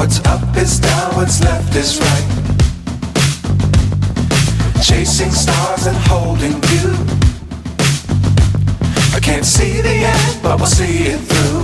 What's up is down, what's left is right. Chasing stars and holding you. I can't see the end, but we'll see it through.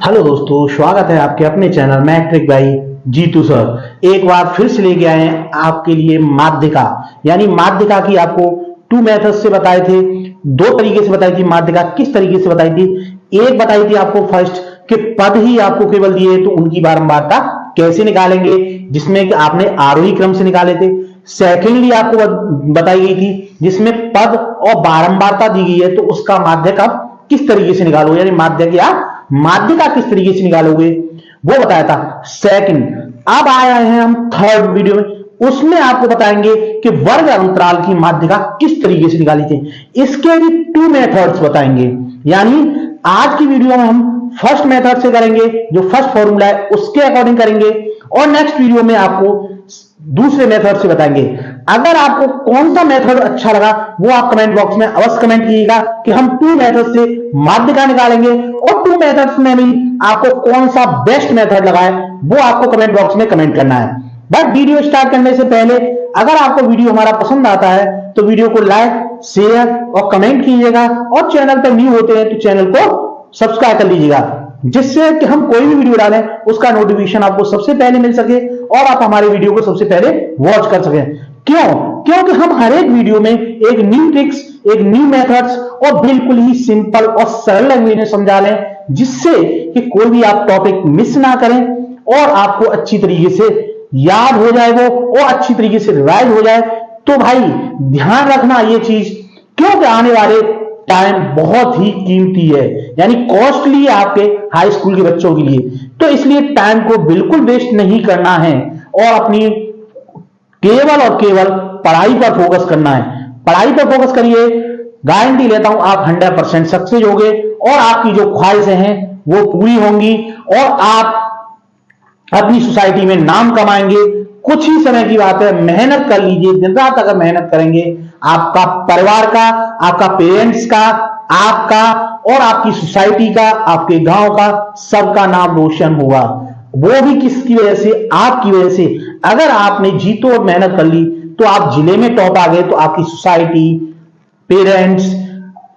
Hello दोस्तों, स्वागत है आपके अपने channel matric by Jitu sir. एक बार फिर से लेके आए हैं आपके लिए माध्यिका, यानी माध्यिका की आपको टू मेथड्स से बताए थे, दो तरीके से बताई थी माध्यिका। किस तरीके से बताई थी? एक बताई थी आपको फर्स्ट कि पद ही आपको केवल दिए तो उनकी बारंबारता कैसे निकालेंगे, जिसमें कि आपने आरोही क्रम से निकाले थे। सेकेंडली आपको बताई गई थी जिसमें पद और बारंबारता दी गई है तो उसका माध्यक आप किस तरीके से निकालोगे, यानी माध्यक या माध्यिका किस तरीके से निकालोगे, वो बताया था सेकंड। अब आए हैं हम थर्ड वीडियो में, उसमें आपको बताएंगे कि वर्ग अंतराल की माध्यिका किस तरीके से निकाली थी। इसके भी टू मेथड्स बताएंगे, यानी आज की वीडियो में हम फर्स्ट मेथड से करेंगे, जो फर्स्ट फॉर्मूला है उसके अकॉर्डिंग करेंगे, और नेक्स्ट वीडियो में आपको दूसरे मेथड से बताएंगे। अगर आपको कौन सा मेथड अच्छा लगा वो आप कमेंट बॉक्स में अवश्य कमेंट कीजिएगा कि हम टू मेथड से माध्यिका निकालेंगे, और टू मेथड्स में भी आपको कौन सा बेस्ट मेथड लगा है वो आपको कमेंट बॉक्स में कमेंट करना है। बट वीडियो स्टार्ट करने से पहले अगर आपको वीडियो हमारा पसंद आता है तो वीडियो को लाइक, शेयर और कमेंट कीजिएगा, और चैनल पर न्यू होते हैं तो चैनल को सब्सक्राइब कर लीजिएगा, जिससे कि हम कोई भी वीडियो डालें उसका नोटिफिकेशन आपको सबसे पहले मिल सके और आप हमारे वीडियो को सबसे पहले वॉच कर सकें। क्यों? क्योंकि हम हर एक वीडियो में एक न्यू ट्रिक्स, एक न्यू मेथड्स और बिल्कुल ही सिंपल और सरल लैंग्वेज में समझा लें, जिससे कि कोई भी आप टॉपिक मिस ना करें और आपको अच्छी तरीके से याद हो जाए वो, और अच्छी तरीके से रिवाइज हो जाए। तो भाई ध्यान रखना ये चीज, क्योंकि आने वाले टाइम बहुत ही कीमती है, यानी कॉस्टली है आपके हाई स्कूल के बच्चों के लिए। तो इसलिए टाइम को बिल्कुल वेस्ट नहीं करना है और अपनी केवल और केवल पढ़ाई पर फोकस करना है। पढ़ाई पर फोकस करिए, गारंटी लेता हूं आप 100% सक्सेस होगे और आपकी जो ख्वाहिशें हैं वो पूरी होंगी, और आप अपनी सोसाइटी में नाम कमाएंगे। कुछ ही समय की बात है, मेहनत कर लीजिए, दिन रात अगर मेहनत करेंगे, आपका परिवार का, आपका पेरेंट्स का, आपका और आपकी सोसाइटी का, आपके गांव का, सबका नाम रोशन होगा। वो भी किसकी वजह से? आपकी वजह से। अगर आपने जीतो और मेहनत कर ली तो आप जिले में टॉप आ गए तो आपकी सोसाइटी, पेरेंट्स,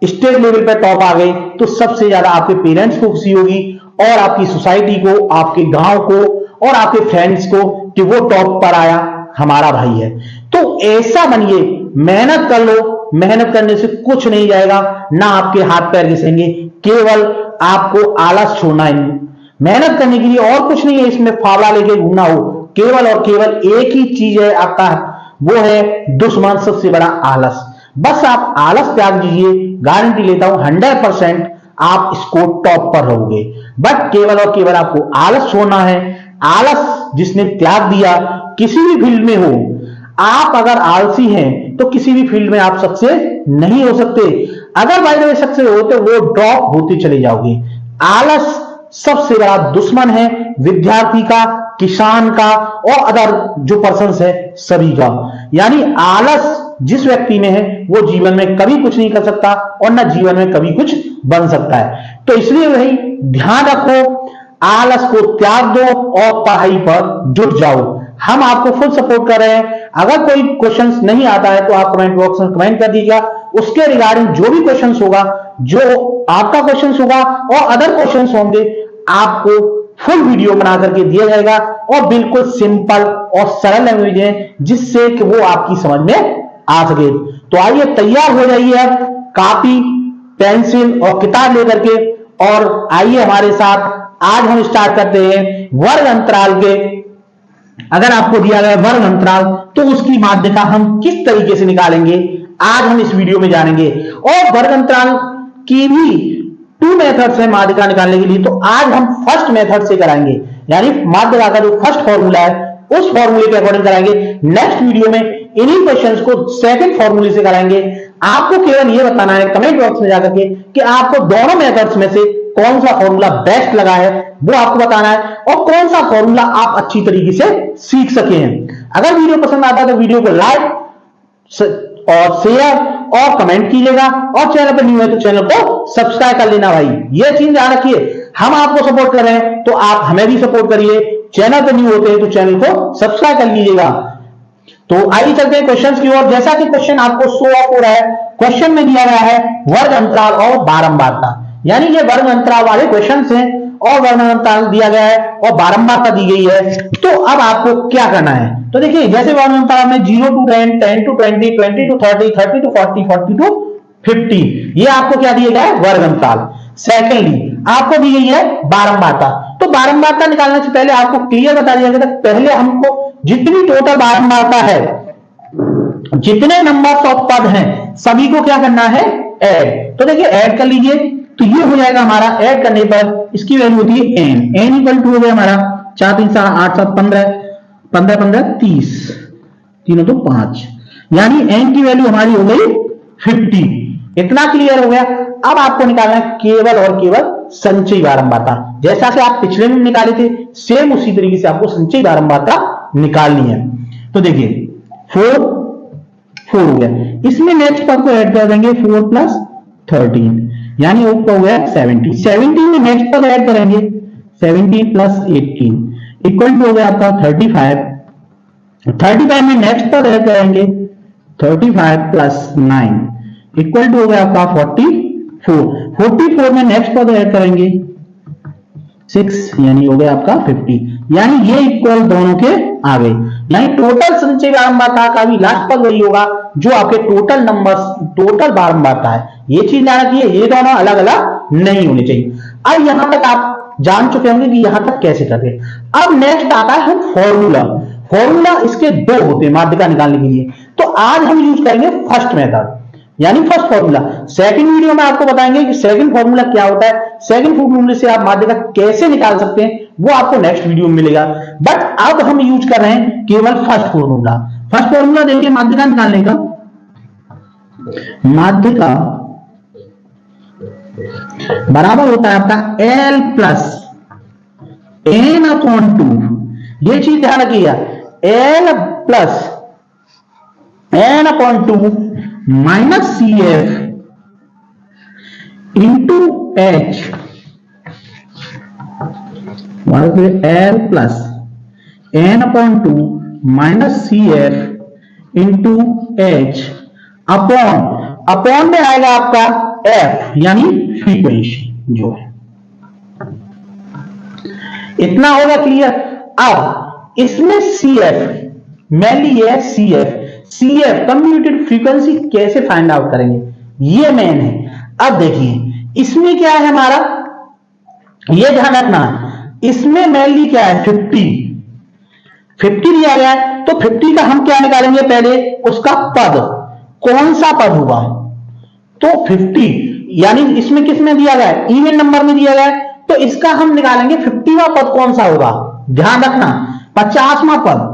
स्टेट लेवल पर टॉप आ गए तो सबसे ज्यादा आपके पेरेंट्स को खुशी होगी, और आपकी सोसाइटी को, आपके गांव को और आपके फ्रेंड्स को कि वो टॉप पर आया, हमारा भाई है। तो ऐसा बनिए, मेहनत कर लो, मेहनत करने से कुछ नहीं जाएगा, ना आपके हाथ पैर घिसेंगे, केवल आपको आलस छोड़ना है। मेहनत करने के लिए और कुछ नहीं है, इसमें फावड़ा लेके घूमना हो, केवल और केवल एक ही चीज है आपका, वो है दुश्मन, सबसे बड़ा आलस। बस आप आलस त्याग दीजिए, गारंटी लेता हूं 100% आप इसको टॉप पर रहोगे। बट केवल और केवल आपको आलस छोड़ना है। आलस जिसने त्याग दिया, किसी भी फील्ड में हो, आप अगर आलसी हैं तो किसी भी फील्ड में आप सक्सेस नहीं हो सकते। अगर बाय द वे सक्सेस होते वो ड्रॉप होते चले जाओगे। आलस सबसे बड़ा दुश्मन है विद्यार्थी का, किसान का और अदर जो पर्सन्स है सभी का। यानी आलस जिस व्यक्ति में है वो जीवन में कभी कुछ नहीं कर सकता और ना जीवन में कभी कुछ बन सकता है। तो इसलिए भाई ध्यान रखो, आलस को त्याग दो और पढ़ाई पर जुट जाओ। हम आपको फुल सपोर्ट कर रहे हैं। अगर कोई क्वेश्चंस नहीं आता है तो आप कमेंट बॉक्स में कमेंट कर दीजिएगा, उसके रिगार्डिंग जो भी क्वेश्चंस होगा, जो आपका क्वेश्चंस होगा और अदर क्वेश्चंस होंगे, आपको फुल वीडियो बना करके दिया जाएगा, और बिल्कुल सिंपल और सरल लैंग्वेज है, जिससे कि वो आपकी समझ में आ सके। तो आइए तैयार हो जाइए अब कॉपी, पेंसिल और किताब लेकर के, और आइए हमारे साथ। आज हम स्टार्ट करते हैं वर्ग अंतराल के। अगर आपको दिया गया वर्ग अंतराल तो उसकी माध्यिका हम किस तरीके से निकालेंगे, आज हम इस वीडियो में जानेंगे। और वर्ग अंतराल की भी टू मेथड्स है माध्यिका निकालने के लिए, तो आज हम फर्स्ट मेथड से कराएंगे, यानी माध्यिका का जो फर्स्ट फॉर्मूला है उस फॉर्मूले के अकॉर्डिंग कराएंगे। नेक्स्ट वीडियो में इन्हीं क्वेश्चंस को सेकंड फॉर्मूले से कराएंगे। आपको केवल ये बताना है कमेंट बॉक्स में जाकर के कि आपको दोनों मेथड्स में से कौन सा फॉर्मूला बेस्ट लगा है, वो आपको बताना है, और कौन सा फॉर्मूला आप अच्छी तरीके से सीख सके हैं। अगर वीडियो पसंद आता है तो वीडियो को लाइक और शेयर और कमेंट कीजिएगा, और चैनल पर न्यू है तो चैनल को सब्सक्राइब कर लेना भाई। ये चीज ध्यान रखिए, हम आपको सपोर्ट कर रहे हैं तो आप हमें भी सपोर्ट करिए। चैनल पर न्यू होते हैं तो चैनल को सब्सक्राइब कर लीजिएगा। तो आइए चलते हैं क्वेश्चंस की ओर। जैसा कि क्वेश्चन आपको शो ऑफ हो रहा है, क्वेश्चन में दिया गया है वर्ग अंतराल और बारंबारता, यानी ये वर्ग अंतराल वाले क्वेश्चंस हैं और वर्ग अंतराल दिया गया है और बारंबारता दी गई है। तो अब आपको क्या करना है, तो देखिए जैसे वर्ग अंतराल में 0 to 10, 10 to 20, 20 to 30, 30 to 40, 40 to 50, ये आपको क्या दिया गया है, वर्ग अंतराल। सेकेंडली आपको दी गई है बारंबारता। तो बारंबारता निकालने से पहले आपको क्लियर बता दिया गया था, पहले हमको जितनी टोटल बारंबारता है, जितने नंबर ऑफ पद हैं, सभी को क्या करना है, ऐड। तो देखिए ऐड कर लीजिए, तो ये हो जाएगा हमारा, ऐड करने पर इसकी वैल्यू होती है एन। एन इक्वल टू हो गया हमारा 4 3 7 8 7 15 15 15 30, तीनों तो 5, यानी एन की वैल्यू हमारी हो गई 50। इतना क्लियर हो गया। अब आपको निकालना है केवल और केवल संचयी बारंबारता। जैसा कि आप पिछले में निकाले थे, सेम उसी तरीके से आपको संचयी बारंबारता निकालनी है। तो देखिए 4 4 हो गया, इसमें नेक्स्ट पद को ऐड कर देंगे 4 प्लस 13, यानी हो गया 70। 70 में नेक्स्ट पद ऐड करेंगे 17 प्लस 18 इक्वल टू हो गया आपका 35। 35 में नेक्स्ट पद ऐड करेंगे 35 प्लस 9 इक्वल टू हो गया आपका 44। 44 में नेक्स्ट पद ऐड करेंगे 6, यानी हो गया आपका 50, यानी ये इक्वल दोनों के आ गए। यानी टोटल संचयी बारंबारता का भी लास्ट पद वही होगा जो आपके टोटल नंबर्स, टोटल बारंबारता है। ये चीज ध्यान रखिए, ये दोनों अलग अलग नहीं होने चाहिए। अब यहां तक आप जान चुके होंगे कि यहां तक कैसे करते हैं। अब नेक्स्ट आता है हम फॉर्मूला। फॉर्मूला इसके दो होते हैं माध्यिका निकालने के लिए, तो आज हम यूज करेंगे फर्स्ट मेथड, यानी फर्स्ट फॉर्मूला। सेकंड वीडियो में आपको बताएंगे कि सेकंड फॉर्मूला क्या होता है, सेकंड फॉर्मूले से आप माध्यिका कैसे निकाल सकते हैं, वो आपको नेक्स्ट वीडियो में मिलेगा। बट अब हम यूज कर रहे हैं केवल फर्स्ट फॉर्मूला। फर्स्ट फॉर्मूला देखिए माध्यिका निकालने का, माध्यिका बराबर होता है आपका L प्लस n अपॉन 2। ये चीज ध्यान रखिएगा, L plus n upon 2 minus CF into H, L plus n upon 2 minus CF into H upon में आएगा आपका F, यानी फ्रीक्वेंसी जो है। इतना होगा क्लियर। अब इसमें CF मेनली है, CF कम्यूटेड फ्रीक्वेंसी कैसे फाइंड आउट करेंगे, ये मेन है। अब देखिए इसमें क्या है हमारा, ये ध्यान रखना, इसमें मेनली क्या है 50 दिया गया है। तो 50 का हम क्या निकालेंगे, पहले उसका पद, कौन सा पद हुआ, तो 50, यानी इसमें किस में दिया गया है, इवन नंबर में दिया गया है, तो इसका हम निकालेंगे 50वां पद कौन सा होगा, ध्यान रखना 50वां पद।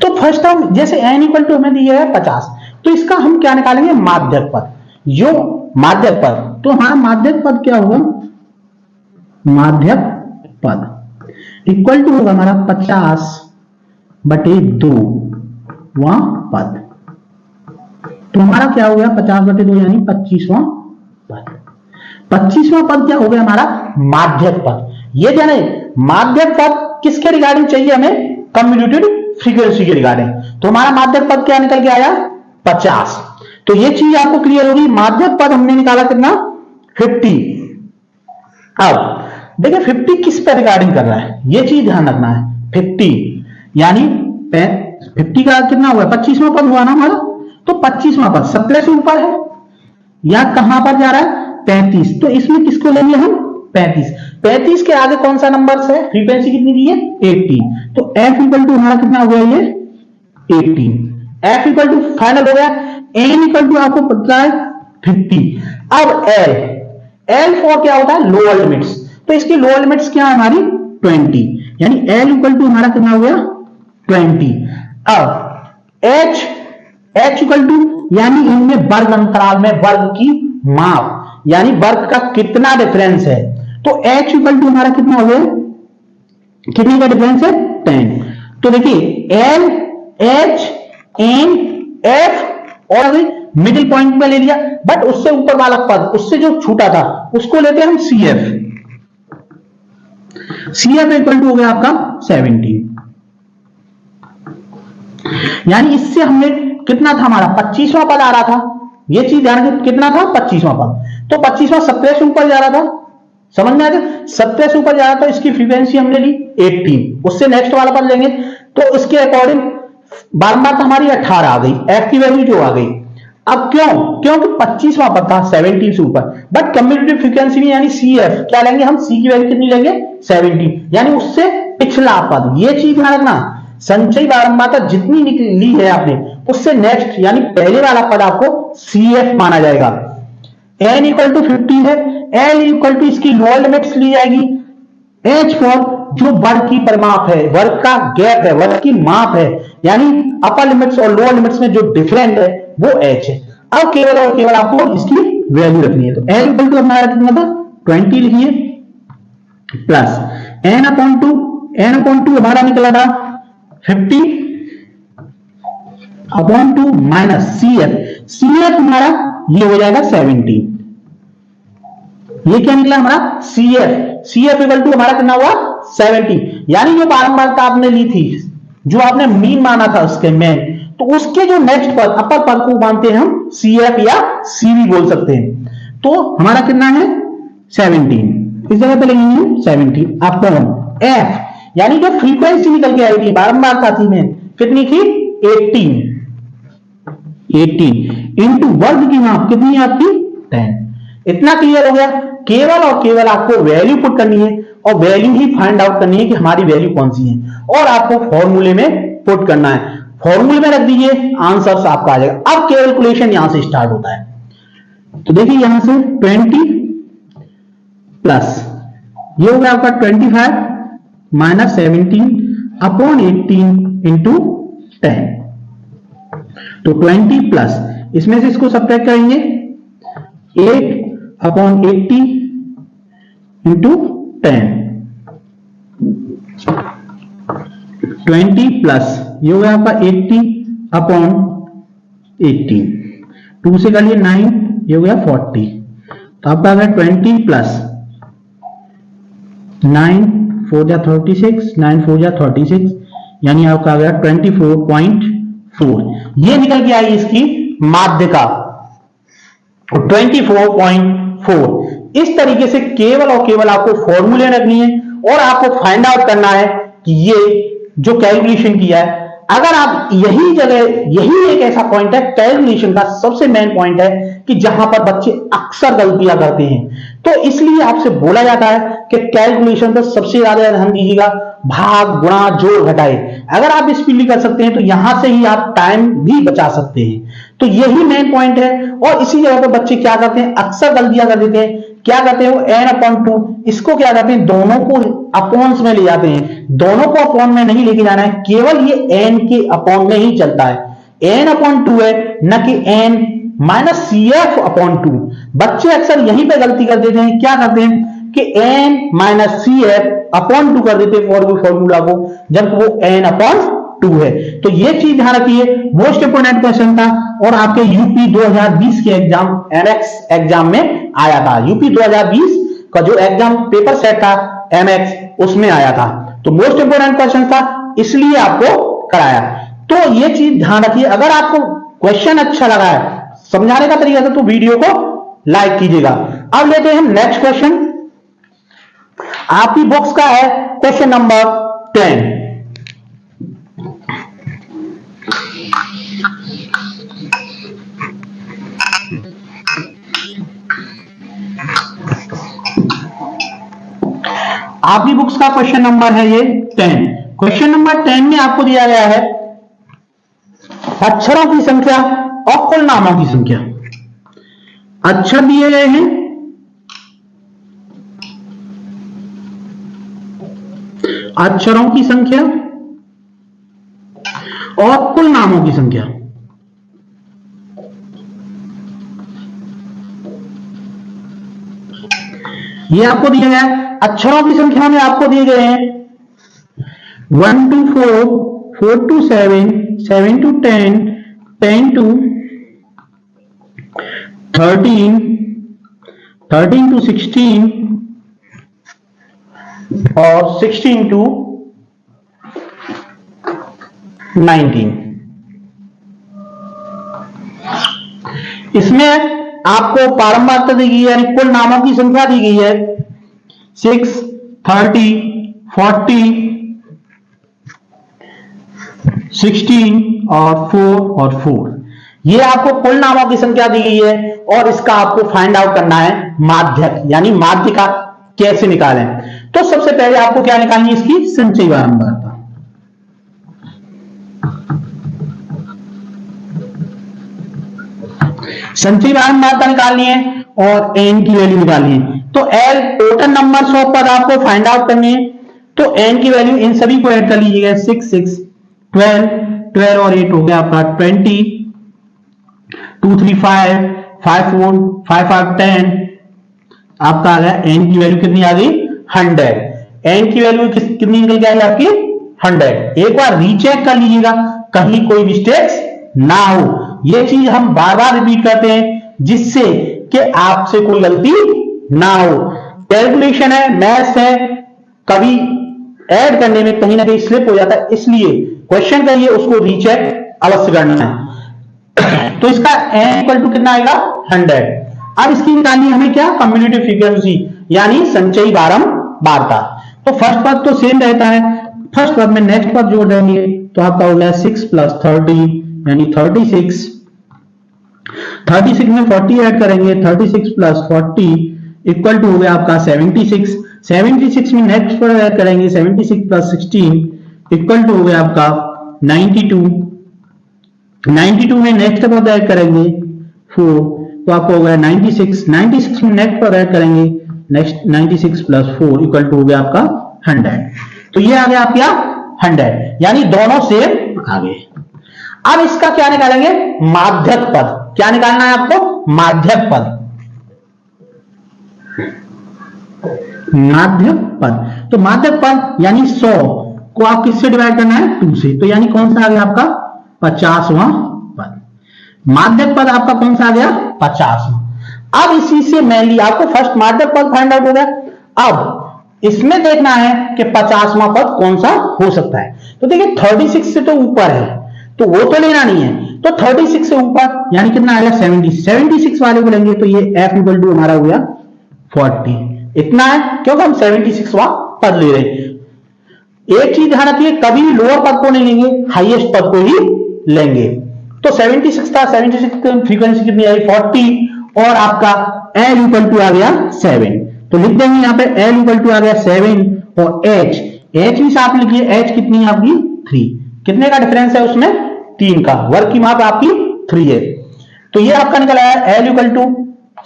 तो फर्स्ट हम जैसे n इक्वल टू हमें दिया है 50, तो इसका हम क्या निकालेंगे, माध्यक पद। जो माध्यक पद, तो हमारा माध्यक पद क्या होगा, माध्यक पद इक्वल टू होगा हमारा 50/2 वहां पद। तो हमारा क्या हो गया 50/2 यानी 25वां पद। 25वां पद क्या हो गया हमारा, माध्यक पद। ये जाने माध्यक पद किसके रिगार्डिंग चाहिए हमें, कम्यूटेड फ्रीक्वेंसी के रिगार्डिंग। तो हमारा माध्यक पद क्या निकल के आया 50। तो ये चीज आपको क्लियर होगी, माध्यक पद हमने निकाला कितना 50। अब देखिए 50 किस पे रिगार्डिंग कर रहा है, ये चीज ध्यान रखना है। 50 यानी 50 का कितना हुआ, 25वां पद हुआ ना हमारा, तो 25वां पद 17 से ऊपर है या कहां पर जा रहा है 35, तो इसमें किसको लेंगे हम 35। 35 के आगे कौन सा नंबर है, फ्रीक्वेंसी कितनी दी है 18, तो f इक्वल टू हमारा कितना हो गया ये 18। f इक्वल टू फाइनल हो गया, n इक्वल टू आपको पता है 50। अब l फॉर क्या होता है, लोअर लिमिट्स, तो इसकी लोअर लिमिट्स क्या है हमारी 20, यानी l इक्वल टू हमारा कितना हो गया 20। अब h इक्वल टू, यानी इनमें वर्ग अंतराल में वर्ग की माप, यानी वर्ग का कितना डिफरेंस है, तो h इक्वल टू हमारा कितना हो गया, कितने का डिफरेंस है 10। तो देखिए एल एच एन एफ और मिडिल पॉइंट में ले लिया, बट उससे ऊपर वाला पद, उससे जो छूटा था उसको लेते हैं हम C F. C F equal to हो गया आपका 17। यानी इससे हमने कितना था, हमारा 25वां पद आ रहा था। ये चीज ध्यान रखिए, कितना था 25वां पद। तो 25वां 17 से ऊपर जा रहा था, समझ में आया? 17 से ऊपर जा रहा था, इसकी फ्रीक्वेंसी हमने ली 18। उससे नेक्स्ट वाला पद लेंगे तो इसके अकॉर्डिंग बारंबार तो हमारी 18 आ गई, एफ की वैल्यू जो आ गई। अब क्यों? क्योंकि 25वां पद था 17 से ऊपर, बट कम्यूटेटिव फ्रीक्वेंसी में यानी सी एफ क्या लेंगे हम, सी की वैल्यू कितनी लेंगे 17, यानी उससे पिछला पद। ये चीज ध्यान रखना, संचयी बारंबारता जितनी ली है आपने उससे नेक्स्ट यानी पहले वाला पद आपको सी एफ माना जाएगा। n इक्वल टू 50 है, l इक्वल टू इसकी लोअर लिमिट्स ली जाएगी, h फॉर जो वर्ग की परिमाप है, वर्ग का गैप है, वर्ग की माप है, यानी अपर लिमिट्स और लोअर लिमिट्स में जो डिफरेंट है वो h है। अब केवल और केवल आपको इसकी वैल्यू रखनी है, तो l इक्वल टू हमारा कितना था 20 लिखिए, प्लस n अपॉन टू हमारा निकला था 50 upon two minus C F हमारा ये हो जाएगा 70। ये क्या निकला हमारा सी एफ इक्वल टू हमारा कितना हुआ 70। यानी जो बारंबारता आपने ली थी, जो आपने मीन माना था उसके में, तो उसके जो नेक्स्ट पद अपर पद को मानते हैं हम सी एफ या सी भी बोल सकते हैं। तो हमारा कितना है 17, इस जगह पे लेंगे 17 अपॉन एफ, यानी जो फ्रीक्वेंसी निकल के आई थी बारंबारता थी में कितनी थी 18 इंटू वर्ग की माप कितनी है आपकी 10। इतना क्लियर हो गया। केवल और केवल आपको वैल्यू पुट करनी है और वैल्यू ही फाइंड आउट करनी है कि हमारी वैल्यू कौन सी है, और आपको फॉर्मूले में पुट करना है। फॉर्मूले में रख दीजिए, आंसर आपका आ जाएगा। अब कैलकुलेशन यहां से स्टार्ट होता है। तो देखिए यहां से 20 प्लस ये हो गया आपका 25 माइनस 17 अपॉन 18 इंटू 10। तो 20 प्लस इसमें से इसको सब्ट्रैक्ट करेंगे 8 अपॉन 80 इंटू 10। 20 प्लस ये हो गया आपका 80 अपॉन 80, 2 से कर लिए 9, ये हो गया 40। तो आपका आ गया 20 प्लस 9 4 जा 36, 9 4 जा 36, यानी आपका आ गया 24.4। ये निकल के आई इसकी माध्यिका 24.4। इस तरीके से केवल और केवल आपको फॉर्मूले रखनी है और आपको फाइंड आउट करना है कि ये जो कैलकुलेशन किया है, अगर आप यही जगह, यही एक ऐसा पॉइंट है कैलकुलेशन का सबसे मेन पॉइंट है कि जहां पर बच्चे अक्सर गलतियां करते हैं। तो इसलिए आपसे बोला जाता है कि कैलकुलेशन पर सबसे ज्यादा ध्यान दीजिएगा, भाग गुणा जोड़ घटाए। अगर आप स्पीडली कर सकते हैं तो यहां से ही आप टाइम भी बचा सकते हैं। तो यही मेन पॉइंट है। और इसी जगह पर बच्चे क्या करते हैं, अक्सर गलतियां कर देते हैं। क्या करते हैं वो n/2, इसको क्या करते हैं, दोनों को अपॉन्स में ले जाते हैं। दोनों को अपॉन में नहीं लेके जाना है, केवल ये n के अपॉन में ही चलता है। n/2 है, न कि n माइनस CF/2। बच्चे अक्सर यहीं पे गलती कर देते हैं। क्या करते हैं कि n माइनस CF/2 कर देते हैं फॉर्मूला को, जब वो n/2 है। तो ये चीज ध्यान रखिए, मोस्ट इंपोर्टेंट क्वेश्चन था और आपके यूपी 2020 के एग्जाम MX एग्जाम में आया था। यूपी 2020 का जो एग्जाम पेपर सेट था MX, उसमें आया था। तो मोस्ट इंपोर्टेंट क्वेश्चन था, इसलिए आपको कराया। तो ये चीज ध्यान रखिए। अगर आपको क्वेश्चन अच्छा लगा है, समझाने का तरीका था, तो वीडियो को लाइक कीजिएगा। अब लेते हैं हम नेक्स्ट क्वेश्चन। आपकी बुक्स का है क्वेश्चन नंबर 10। आपकी बुक्स का क्वेश्चन नंबर है ये 10। क्वेश्चन नंबर 10 में आपको दिया गया है अक्षरों की संख्या और कुल नामों की संख्या। अक्षर दिए गए हैं, अक्षरों की संख्या और कुल नामों की संख्या। ये आपको दिया गया है। अक्षरों की संख्या में आपको दिए गए हैं 1 to 4, 4 to 7, 7 to 10, 10 to 13, 13 to 16 और 16 to 19। इसमें आपको पारंपरिकता दी गई है, यानी कुल नामों की संख्या दी गई है 6, 30, 40, 16 और 4 और 4। ये आपको कुल नामों की संख्या दी गई है और इसका आपको फाइंड आउट करना है माध्यक, यानी माध्यिका कैसे निकालें। तो सबसे पहले आपको क्या निकालनी है, इसकी संचयी बारंबारता। संचयी बारंबारता निकालनी है और n की वैल्यू निकालनी है। तो L टोटल नंबर्स ऑफ पद आपको फाइंड आउट करनी है। तो n की वैल्यू इन सभी को ऐड कर लीजिएगा, 6, 6, 12, 12 और 8 हो गया आपका 20, 2, 3, 5, 5, 4, 5, 5, 10। आपका आ गया n की वैल्यू कितनी आ गई, 100। n की वैल्यू कितनी निकल गई आपकी, 100। एक बार रीचेक कर लीजिएगा कहीं कोई मिस्टेक्स ना हो। ये चीज हम बार बार रिपीट करते हैं जिससे कि आपसे कोई गलती ना हो। कैलकुलेशन है, मैथ्स है, कभी ऐड करने में कहीं ना कहीं स्लिप हो जाता है, इसलिए क्वेश्चन करिए उसको रीचेक अवश्य करना है। तो इसका n इक्वल टू कितना आएगा, 100। अब इसकी निकालनी हमें क्या, कम्युलेटिव फ्रीक्वेंसी यानी संचयी बारंबारता। तो फर्स्ट पद तो सेम रहता है, फर्स्ट पद में नेक्स्ट पद जोड़ देंगे तो आपका हो गया 6 + 30 यानी 36। 36 में 40 ऐड करेंगे, 36 + 40 इक्वल टू हो गया आपका 76। 76 में नेक्स्ट पद ऐड करेंगे, 76 + 16 इक्वल टू हो गया आपका 92। 92 में नेक्स्ट पद ऐड करेंगे 4 तो आपको हो गया 96। 96 में नेक्स्ट पद ऐड करेंगे, नेक्स्ट 96 + 4 इक्वल टू हो गया आपका 100। तो ये आ गया आपका 100, यानी दोनों सेम आ गए। अब इसका क्या निकालेंगे, माध्यक पद। क्या निकालना है आपको, माध्यक पद। माध्यक पद, तो माध्यक पद यानी 100 को आप किससे डिवाइड करना है, 2 से। तो यानी कौन सा आ गया आपका 50वां पद। माध्यक पद आपका कौन सा आ गया, 50वां। अब इसी से मेनली आपको फर्स्ट माध्यक पद फाइंड आउट हो गया। अब इसमें देखना है कि 50वां पद कौन सा हो सकता है। तो देखिए 36 से तो ऊपर है तो वो तो लेना नहीं है, तो 36 से ऊपर यानी कितना आएगा, 70। 76 वाले को लेंगे तो ये f = हमारा हो गया 40। इतना है क्योंकि हम 76वां पद ले रहे हैं। एक चीज ध्यान रखिए, कभी लोअर पद को नहीं लेंगे, हाईएस्ट पद को ही लेंगे। तो 76 था, 76 की फ्रीक्वेंसी कितनी आई, 40 और आपका l = आ गया 7। तो लिख देंगे यहाँ पे l = आ गया 7 और h भी साथ लिखिए, h कितनी है आपकी 3। कितने का डिफरेंस है उसमें, 3 का। वर्ग की माप आपकी 3 है। तो ये आपका निकल आया l =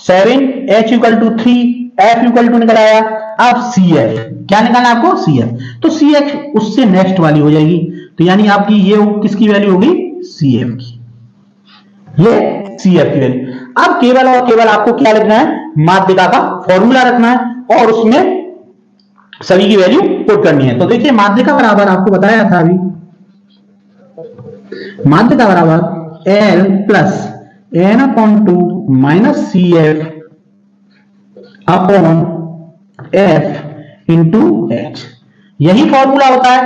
7, h = 3, f = निकल आया। अब CF क्या निकालना है आपको, CF। तो CF उससे नेक्स्ट वाली हो जाएगी, तो यानी आपकी ये किसकी वैल्यू होगी, CF की। ये CF की वैल्यू। अब केवल और केवल आपको क्या लिखना है, माध्यिका का फॉर्मूला रखना है और उसमें सभी की वैल्यू पुट करनी है। तो देखिए माध्यिका बराबर आपको बताया था अभी, माध्यिका बराबर L + n/2 - CF upon F × H। यही फॉर्मूला होता है।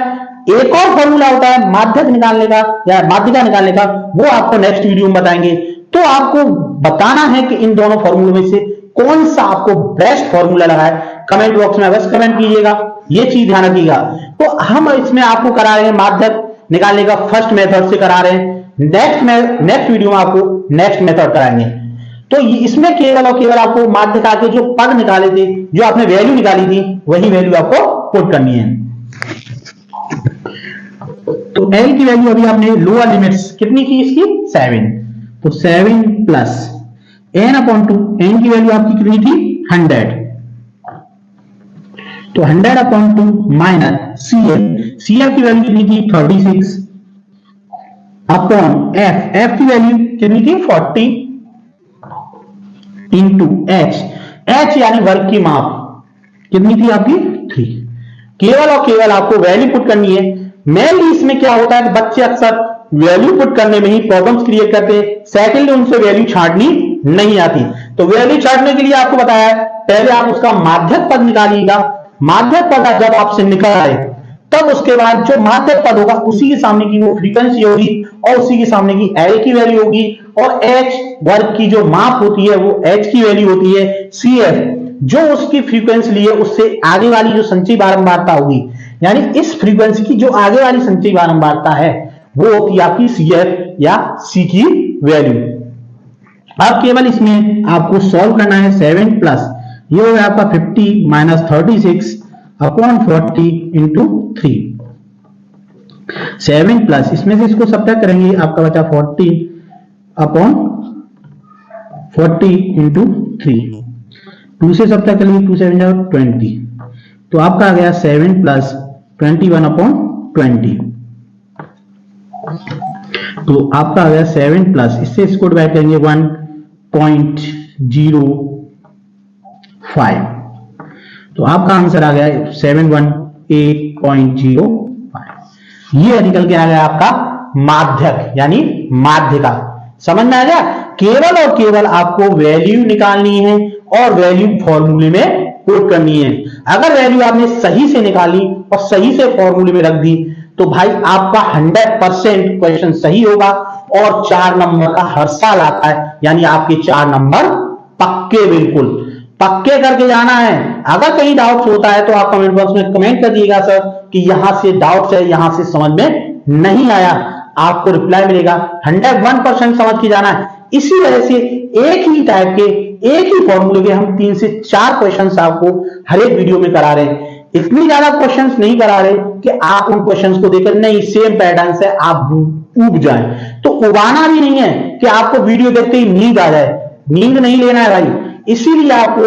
एक और फॉर्मूला होता है माध्यक निकालने का या माध्यिका निकालने का, वो आपको नेक्स्ट वीडियो में बताएंगे। तो आपको बताना है कि इन दोनों फॉर्मूलों में से कौन सा आपको बेस्ट फॉर्मूला लगा है। कमेंट बॉक्स में अवश्य कमेंट कीजिएगा, ये चीज ध्यान रखिएगा। तो हम इसमें आपको करा रहे हैं माध्यक निकालने का फर्स्ट मेथड से करा रहे हैं। नेक्स्ट वीडियो में आपको नेक्स्ट मेथड कराएंगे। तो इसमें केवल और केवल आपको माध्यिका के जो पद निकाले थे, जो आपने वैल्यू निकाली थी, वही वैल्यू आपको पुट करनी है। तो L की वैल्यू अभी आपने लोअर लिमिट्स कितनी की इसकी, 7। तो 7 + n/2, n की वैल्यू आपकी कितनी थी, 100। तो 100/2 - CF की वैल्यू कितनी थी, 36 अपॉन F की वैल्यू कितनी थी, 40 × H यानी वर्ग की माप कितनी थी आपकी, 3। केवल और केवल आपको वैल्यू पुट करनी है मेनली इसमें क्या होता है कि बच्चे अक्सर वैल्यू पुट करने में ही प्रॉब्लम्स क्रिएट करते हैं। सेकेंडली उनसे वैल्यू छांटनी नहीं आती। तो वैल्यू छांटने के लिए आपको बताया है, पहले आप उसका माध्यक पद निकालिएगा। माध्यक पद जब आपसे निकल आए तब उसके बाद जो माध्यक पद होगा उसी के सामने की वो फ्रीक्वेंसी होगी और उसी के सामने की एल की वैल्यू होगी और एच वर्ग की जो माप होती है वो एच की वैल्यू होती है सी एफ, जो उसकी फ्रीक्वेंसी लिए उससे आगे वाली जो संचयी बारंबारता होगी, यानी इस फ्रीक्वेंसी की जो आगे वाली संचयी बारंबारता है वो होती है आपकी सी एफ या सी की वैल्यू। अब केवल इसमें आपको सॉल्व करना है 7 प्लस ये हो गया आपका 50 माइनस 36 अपॉन 40 इंटू 3। 7 प्लस इसमें से इसको सब्ट्रैक्ट करेंगे, आपका बचा 40 अपॉन 40 इंटू 3। 2 से सब्ट्रैक्ट करेंगे, 2 7 जाओ 20, तो आपका आ गया 7 प्लस 21 अपॉन 20। तो आपका आ गया 7 प्लस, इससे इसको डिवाइड करेंगे 1.05, तो आपका आंसर आ गया 718.05। ये निकल के आ गया आपका माध्यक यानी माध्यिका। समझ में आ गया? केवल और केवल आपको वैल्यू निकालनी है और वैल्यू फॉर्मूले में पुट करनी है। अगर वैल्यू आपने सही से निकाली और सही से फॉर्मूले में रख दी तो भाई आपका 100% क्वेश्चन सही होगा और 4 नंबर का हर साल आता है, यानी आपके 4 नंबर पक्के, बिल्कुल पक्के करके जाना है। अगर कहीं डाउट होता है तो आप कमेंट बॉक्स में कमेंट कर दिएगा सर कि यहां से डाउट है, यहां से समझ में नहीं आया, आपको रिप्लाई मिलेगा। 101% समझ के जाना है। इसी वजह से एक ही टाइप के एक ही फॉर्मूले के हम 3 से 4 क्वेश्चंस आपको हर एक वीडियो में करा रहे हैं। इतनी ज्यादा क्वेश्चंस नहीं करा रहे कि आप उन क्वेश्चंस को देखकर नहीं सेम पैटर्न से आप उब जाएं। तो उबाना भी नहीं है कि आपको वीडियो देखते ही नींद आ जाए, नींद नहीं लेना है भाई। इसीलिए आपको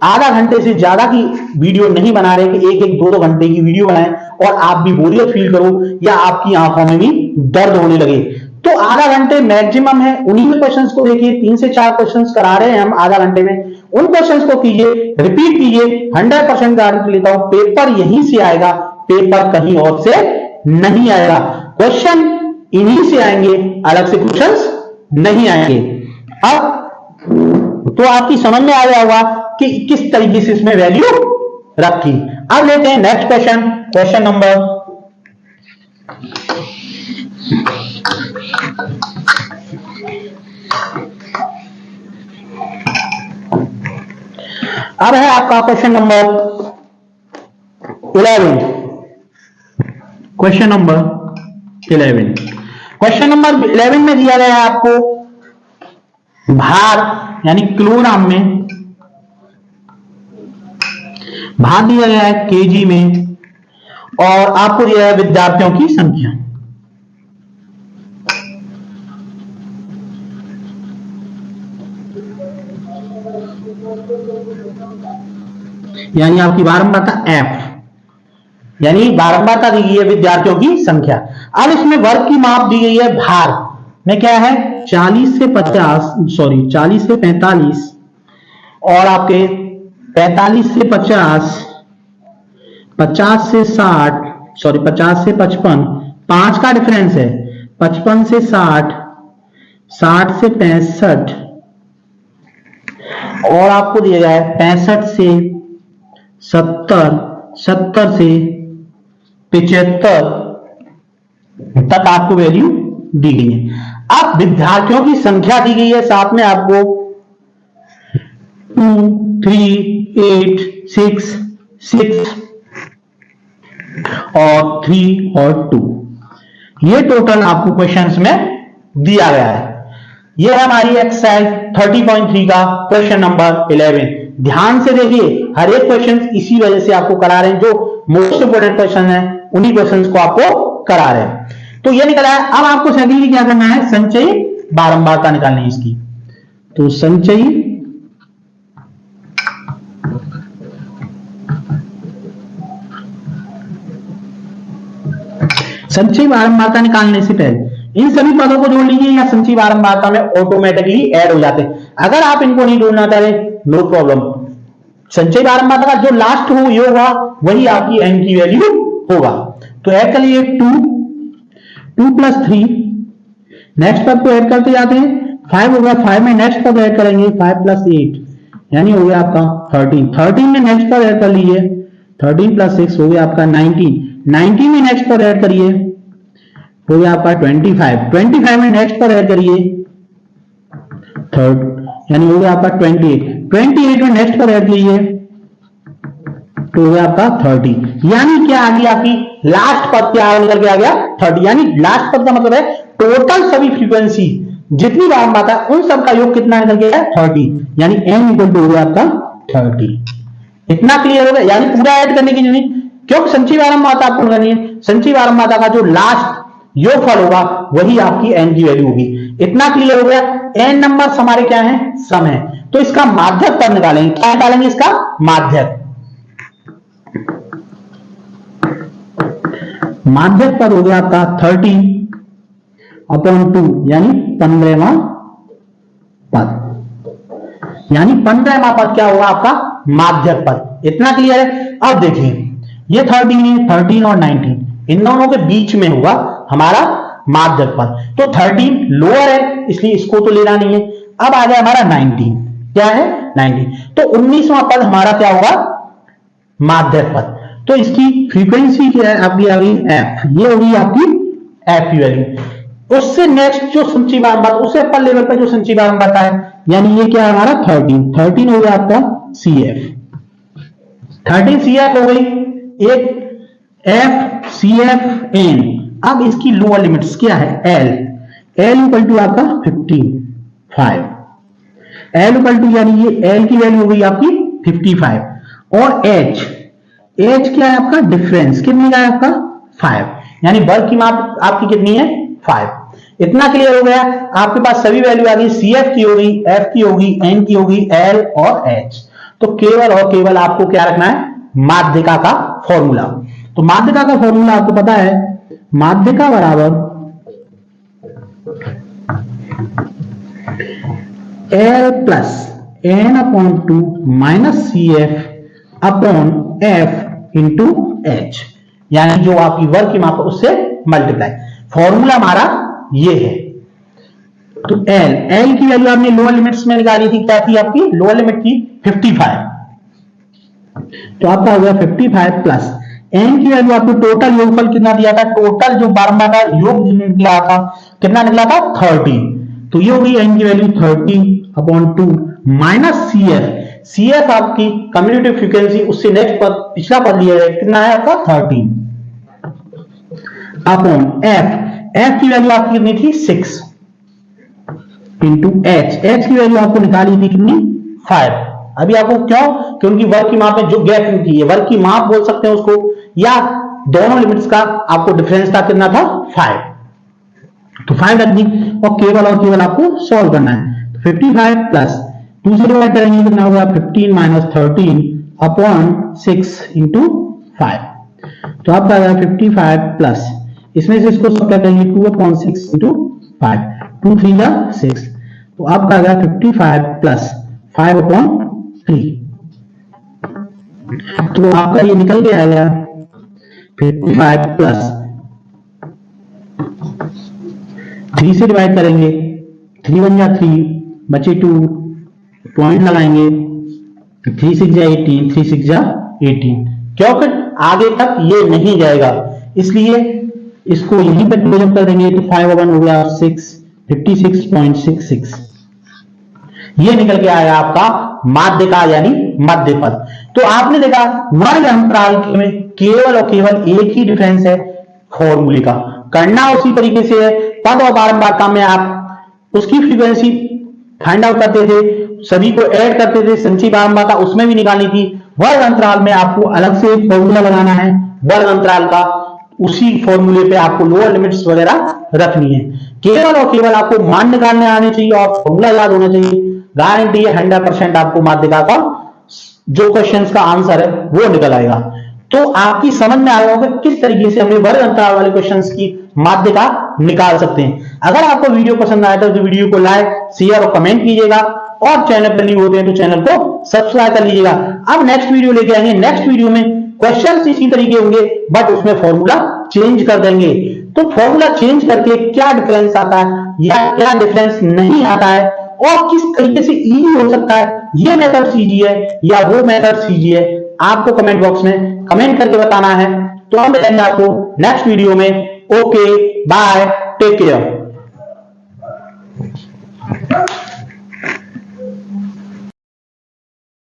आधा घंटे से ज्यादा की वीडियो नहीं बना रहे कि 1-1, 2-2 घंटे की वीडियो बनाएं और आप भी बोरियत फील करो या आपकी आंखों में भी दर्द होने लगे। तो आधा घंटे मैक्सिमम है, उन्हीं में क्वेश्चंस को देखिए। 3 से 4 क्वेश्चंस करा रहे हैं हम आधा घंटे में, उन क्वेश्चंस को कीजिए, रिपीट कीजिए। 100% गारंटी लेता हूं पेपर यहीं से आएगा, पेपर कहीं और से नहीं आएगा। क्वेश्चन इन्हीं से आएंगे, अलग से क्वेश्चंस नहीं आएंगे। अब तो आपकी समझ में आ गया होगा कि किस तरीके से इसमें वैल्यू रखी। अब लेते हैं नेक्स्ट क्वेश्चन, क्वेश्चन नंबर अब है आपका question number 11। Question number 11, question number 11 में दिया गया है आपको भार यानी किलोग्राम में, भार दिया गया है केजी में और आपको दिया है विद्यार्थियों की संख्या। यानी आपकी बारंबारता F, यानी बारंबारता दी गई है विद्यार्थियों की संख्या। अब इसमें वर्ग की माप दी गई है भार में, क्या है 40 से 45 और आपके 45 से 50, 50 से 55, 5 का डिफरेंस है, 55 से 60, 60 से 65 और आपको दिया गया है 65 से 70, 70 से 75 तक आपको वैल्यू दी गई है। अब विद्यार्थियों की संख्या दी गई है, साथ में आपको 2, 3, 8, 6 और 3 और 2, ये टोटल आपको क्वेश्चंस में दिया गया है। ये है हमारी एक्सरसाइज 30.3 का क्वेश्चन नंबर 11। ध्यान से देखिए, हर एक क्वेश्चन इसी वजह से आपको करा रहे हैं, जो मोस्ट इंपोर्टेंट क्वेश्चन है उन्हीं क्वेश्चंस को आपको करा रहे हैं। तो ये निकला है। अब आपको सेकंडली क्या करना है, संचयी बारंबारता निकालनी है इसकी। तो संचयी बारंबारता निकालने से पहले इन सभी पदों को जोड़ लीजिए या संचयी बारंबारता में ऑटोमेटिकली ऐड हो जाते हैं। अगर आप इनको नहीं जोड़ना चाहते नो प्रॉब्लम, संचयी बारंबारता का जो लास्ट हो ये होगा वही आपकी एन की वैल्यू होगा। तो ऐड कर लिए 2 प्लस 3, नेक्स्ट पद को ऐड करते जाते हैं, 5 होगा, 5 में नेक्स्ट पद ऐड करेंगे 5 प्लस 8 यानी हो गया आपका 13 में नेक्स्ट पद ऐड कर लीजिए, 13 प्लस 6 हो गया आपका 19 में नेक्स्ट पद ऐड करिए, हो गया आपका 25 में नेक्स्ट पद ऐड करिए, यानी हो गया आपका 28 में नेक्स्ट पद ऐड कीजिए, तो हो गया आपका 30, यानी क्या आ गया आपकी लास्ट पद क्या निकल के आ गया 30, यानी लास्ट पद का मतलब है टोटल सभी फ्रीक्वेंसी जितनी बारंबारता है उन सब का योग कितना निकल के आया 30, यानी n इक्वल टू हो गया आपका 30। इतना क्लियर हो गया, यानी पूरा ऐड करने की जरूरत नहीं, क्योंकि संचयी बारंबारता आपको करनी है, संचयी बारंबारता का जो लास्ट योगफल होगा वही आपकी n की वैल्यू होगी। इतना क्लियर हो गया। n नंबर हमारे क्या है, सम है, तो इसका माध्यक पद निकालेंगे। क्या निकालेंगे इसका माध्यक? माध्यक पद हो गया आपका 30/2 यानी 15वां पद, यानी 15वां पद क्या होगा आपका माध्यक पद। इतना क्लियर है। अब देखिए ये 13 है, 13 और 19 इन दोनों के बीच में होगा हमारा माध्यक पद, तो 13 लोअर है इसलिए इसको तो लेना नहीं है। अब आ गया हमारा 19, क्या है 19, तो 19वां पद हमारा क्या होगा माध्यक पद, तो इसकी फ्रीक्वेंसी क्या है आपकी आ गई f, ये होगी आपकी f की वैल्यू। उससे नेक्स्ट जो संचयी बारंबारता, उससे अपर लेवल पर जो संचयी बारंबारता है, यानी ये क्या है हमारा 13 हो गया आपका CF, 13 CF हो गई, एक F CF N। अब इसकी लोअर लिमिट्स क्या है L इक्वल टू आपका 55, L इक्वल टू यानी ये L की वैल्यू हो गई आपकी 55, और H क्या है आपका डिफरेंस, कितनी का है आपका 5, यानी वर्ग की माप आपकी कितनी है 5। इतना क्लियर हो गया। आपके पास सभी वैल्यू आ गई, CF की होगी, F की होगी, N की होगी, L और H। तो केवल और केवल आपको क्या रखना है माध्यिका का फॉर्मूला। तो माध्यिका का फॉर्मूला आपको पता है, माध्यिका बराबर L plus N/2 minus CF upon F into H, यानी जो आपकी वर्ग की माप उससे मल्टीप्लाई। फॉर्मूला हमारा ये है। तो L की वैल्यू आपने लोअर लिमिट्स में निकाली थी, क्या थी आपकी लोअर लिमिट थी 55, तो आपका हो गया 55 प्लस N की वैल्यू आपको टोटल योगफल कितना दिया था, टोटल जो बारंबार का योग निकला था कितना निकला था 30, तो ये होगी N की वैल्यू 30/2 माइनस CF आपकी कम्युटेटिव फ्रीक्वेंसी, उससे नेक्स्ट पद पिछला पद लिया जाए, कितना है आपका 13 अपॉन F की वैल्यू आपकी कितनी थी 6 इंटू H की वैल्यू आपको निकाली थी कितनी 5। अभी आपको क्यों, क्योंकि वर्ग की माप में जो गैप थी, वर्ग की माप बोल सकते हैं उसको, या दोनों लिमिट्स का आपको डिफरेंस था कितना था 5, तो 5 रख दी, और केवल आपको सॉल्व करना है। तो 55 प्लस 2 से डिवाइड करेंगे कितना होगा 15 माइनस 13 अपॉन 6 इंटू 5, तो आपका आ गया 55 प्लस, इसमें से इसको सब करेंगे 2/6 इंटू 5, 2 3 जा 6, तो आपका आ गया 55 प्लस 5/3, तो आपका ये निकल के आएगा 55 प्लस 3 से डिवाइड करेंगे, 3 1 जा 3 बचे 2, पॉइंट लगाएंगे, 3 6 जा 18, 3 6 जा 18, क्योंकि आगे तक ये नहीं जाएगा इसलिए इसको यहीं पर डिवाइड कर देंगे, तो 5/1 हो गया 6, 56.66, ये निकल के आया आपका माध्यिका यानी मध्य पद। तो आपने देखा वर्ग अंतराल में केवल और केवल एक ही डिफरेंस है फॉर्मूले का, करना उसी तरीके से है। पद और बारंबारता में आप उसकी फ्रीक्वेंसी फाइंड आउट करते थे, सभी को ऐड करते थे, संचयी बारंबारता उसमें भी निकालनी थी। वर्ग अंतराल में आपको अलग से एक फॉर्मूला लगाना है वर्ग अंतराल का, उसी फॉर्मूले पे आपको लोअर लिमिट्स वगैरह रखनी है। केवल और केवल आपको मान निकालने आने चाहिए और फॉर्मूला याद होना चाहिए। गारंटी है 100% आपको माध्यिका का जो क्वेश्चंस का आंसर है वो निकल आएगा। तो आपकी समझ में आया होगा किस तरीके से हमने वर्ग अंतराल वाले क्वेश्चंस की माध्यिका निकाल सकते हैं। अगर आपको वीडियो पसंद आया तो वीडियो को लाइक शेयर और कमेंट कीजिएगा, और चैनल पर न्यू होते हैं तो चैनल को सब्सक्राइब कर लीजिएगा। अब नेक्स्ट वीडियो लेके आएंगे, नेक्स्ट वीडियो में क्वेश्चंस इसी तरीके होंगे बट उसमें फॉर्मूला चेंज कर देंगे तो फॉर्मूला चेंज करके क्या डिफरेंस आता है या क्या डिफरेंस नहीं आता है और किस तरीके से इजी हो सकता है, ये मेथड सीजी है या वो मेथड सीजी है, आपको कमेंट बॉक्स में कमेंट करके बताना है। तो हम मिलेंगे आपको नेक्स्ट वीडियो में। Okay bye, take care.